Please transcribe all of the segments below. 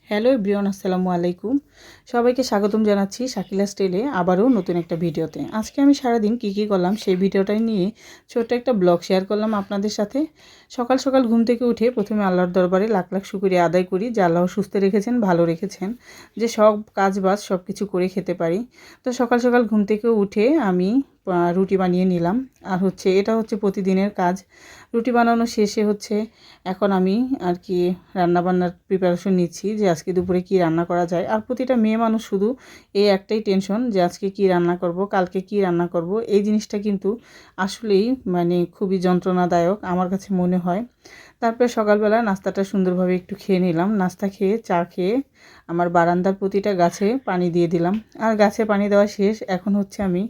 Hello everyone, আসসালামু আলাইকুম। সবাইকে স্বাগতম জানাচ্ছি শাকিলা স্টাইলে আবারও নতুন একটা ভিডিওতে। আজকে আমি সারাদিন কী করলাম সেই ভিডিওটাই নিয়ে ছোট্ট একটা ব্লগ শেয়ার করলাম আপনাদের সাথে। সকাল সকাল ঘুম থেকে উঠে প্রথমে আল্লাহর দরবারে লাখ লাখ শুকরিয়া আদায় করি যে আল্লাহ সুস্থ রেখেছেন, ভালো রেখেছেন, যে সব কাজ বাজ সব কিছু করে খেতে পারি। তো সকাল সকাল ঘুম থেকে উঠে আমি রুটি বানিয়ে নিলাম। আর এটা হচ্ছে প্রতিদিনের কাজ। রুটি বানানো শেষে এখন আমি আর কি রান্নাবান্নার প্রিপারেশন নিচ্ছি যে আজকে দুপুরে কি রান্না করা যায়। আর প্রতিটা মেয়ে মানুষ শুধু এই একটাই টেনশন যে আজকে কি রান্না করব, কালকে কি রান্না করব। এই জিনিসটা কিন্তু আসলেই খুবই যন্ত্রণাদায়ক আমার কাছে মনে হয়। তারপরে সকালবেলা নাস্তাটা সুন্দরভাবে একটু খেয়ে নিলাম। নাস্তা খেয়ে চা খেয়ে আমার বারান্দার প্রতিটা গাছে পানি দিয়ে দিলাম। আর গাছে পানি দেওয়া শেষ। এখন আমি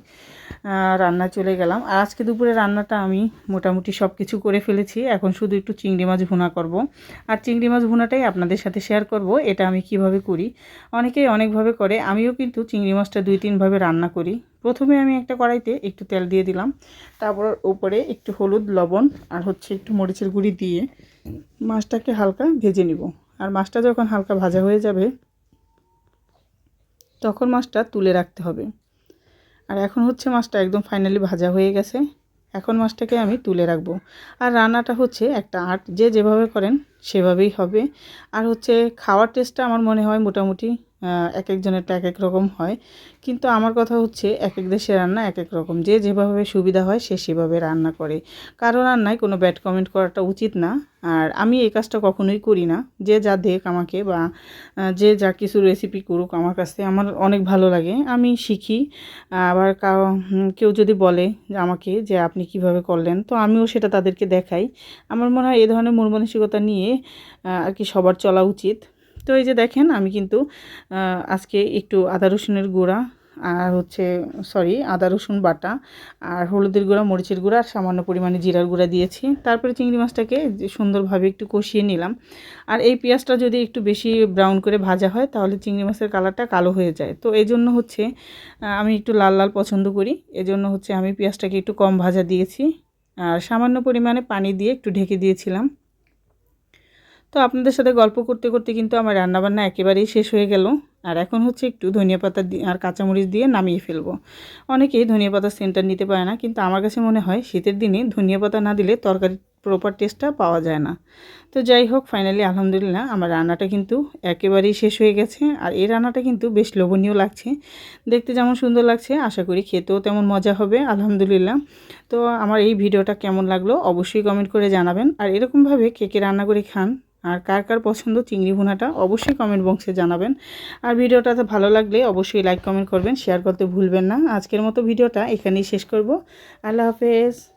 রান্না চলে গেলাম। আর আজকে দুপুরে রান্নাটা আমি মোটামুটি সব কিছু করে ফেলেছি। এখন শুধু একটু চিংড়ি মাছ ভুনা করব। আর চিংড়ি মাছ ভুনাটাই আপনাদের সাথে শেয়ার করব এটা আমি কিভাবে করি। অনেকেই অনেকভাবে করে, আমিও কিন্তু চিংড়ি মাছটা 2-3 ভাবে রান্না করি। প্রথমে আমি একটা কড়াইতে একটু তেল দিয়ে দিলাম, তারপর উপরে একটু হলুদ, লবণ আর একটু মরিচের গুঁড়ি দিয়ে মাছটাকে হালকা ভেজে নিব। আর মাছটা যখন হালকা ভাজা হয়ে যাবে তখন মাছটা তুলে রাখতে হবে। আর এখন মাছটা একদম ফাইনালি ভাজা হয়ে গেছে। এখন মাছটাকে আমি তুলে রাখবো। আর রান্নাটা একটা আর্ট, যে যেভাবে করেন সেভাবেই হবে। আর খাওয়ার টেস্টটা আমার মনে হয় মোটামুটি এক একজনেরটা এক এক রকম হয়। কিন্তু আমার কথা এক এক দেশের রান্না এক এক রকম, যে যেভাবে সুবিধা হয় সে সেভাবে রান্না করে। কারো রান্নায় কোনো ব্যাড কমেন্ট করাটা উচিত না। আর আমি এই কাজটা কখনোই করি না। যে যা দেখ আমাকে বা যে যা কিছু রেসিপি করুক আমার কাছে আমার অনেক ভালো লাগে, আমি শিখি। আবার কেউ যদি বলে যে আমাকে যে আপনি কিভাবে করলেন, তো আমিও সেটা তাদেরকে দেখাই। আমার মনে হয় এই ধরনের মন মানসিকতা নিয়ে আর কি সবার চলা উচিত। তো এই যে দেখেন আমি কিন্তু আজকে একটু আদা রসুনের গুঁড়া আর আদা রসুন বাটা আর হলুদের গুঁড়া, মরিচের গুঁড়া আর সামান্য পরিমাণে জিরার গুঁড়া দিয়েছি। তারপরে চিংড়ি মাছটাকে সুন্দরভাবে একটু কষিয়ে নিলাম। আর এই পেঁয়াজটা যদি একটু বেশি ব্রাউন করে ভাজা হয় তাহলে চিংড়ি মাছের কালারটা কালো হয়ে যায়। তো এই জন্য আমি একটু লাল লাল পছন্দ করি। এজন্য আমি পেঁয়াজটাকে একটু কম ভাজা দিয়েছি আর সামান্য পরিমাণে পানি দিয়ে একটু ঢেকে দিয়েছিলাম। তো আপনাদের সাথে গল্প করতে করতে কিন্তু আমার রান্নাবান্না একেবারেই শেষ হয়ে গেল। আর এখন একটু ধনিয়া পাতা আর কাঁচামরিচ দিয়ে নামিয়ে ফেলবো। অনেকেই ধনিয়া পাতার সেন্টার নিতে পারে না, কিন্তু আমার কাছে মনে হয় শীতের দিনে ধনিয়া পাতা না দিলে তরকারির প্রপার টেস্টটা পাওয়া যায় না। তো যাই হোক, ফাইনালি আলহামদুলিল্লাহ আমার রান্নাটা কিন্তু একেবারেই শেষ হয়ে গেছে। আর এই রান্নাটা কিন্তু বেশ লোভনীয় লাগছে, দেখতে যেমন সুন্দর লাগছে আশা করি খেতেও তেমন মজা হবে আলহামদুলিল্লাহ। তো আমার এই ভিডিওটা কেমন লাগলো অবশ্যই কমেন্ট করে জানাবেন। আর এরকমভাবে কে কে রান্না করে খান আর কার কার পছন্দ চিংড়ি ভুনাটা অবশ্যই কমেন্ট বক্সে জানাবেন। আর ভিডিওটাতে ভালো লাগলে অবশ্যই লাইক কমেন্ট করবেন, শেয়ার করতে ভুলবেন না। আজকের মতো ভিডিওটা এখানেই শেষ করব। আল্লাহ হাফেজ।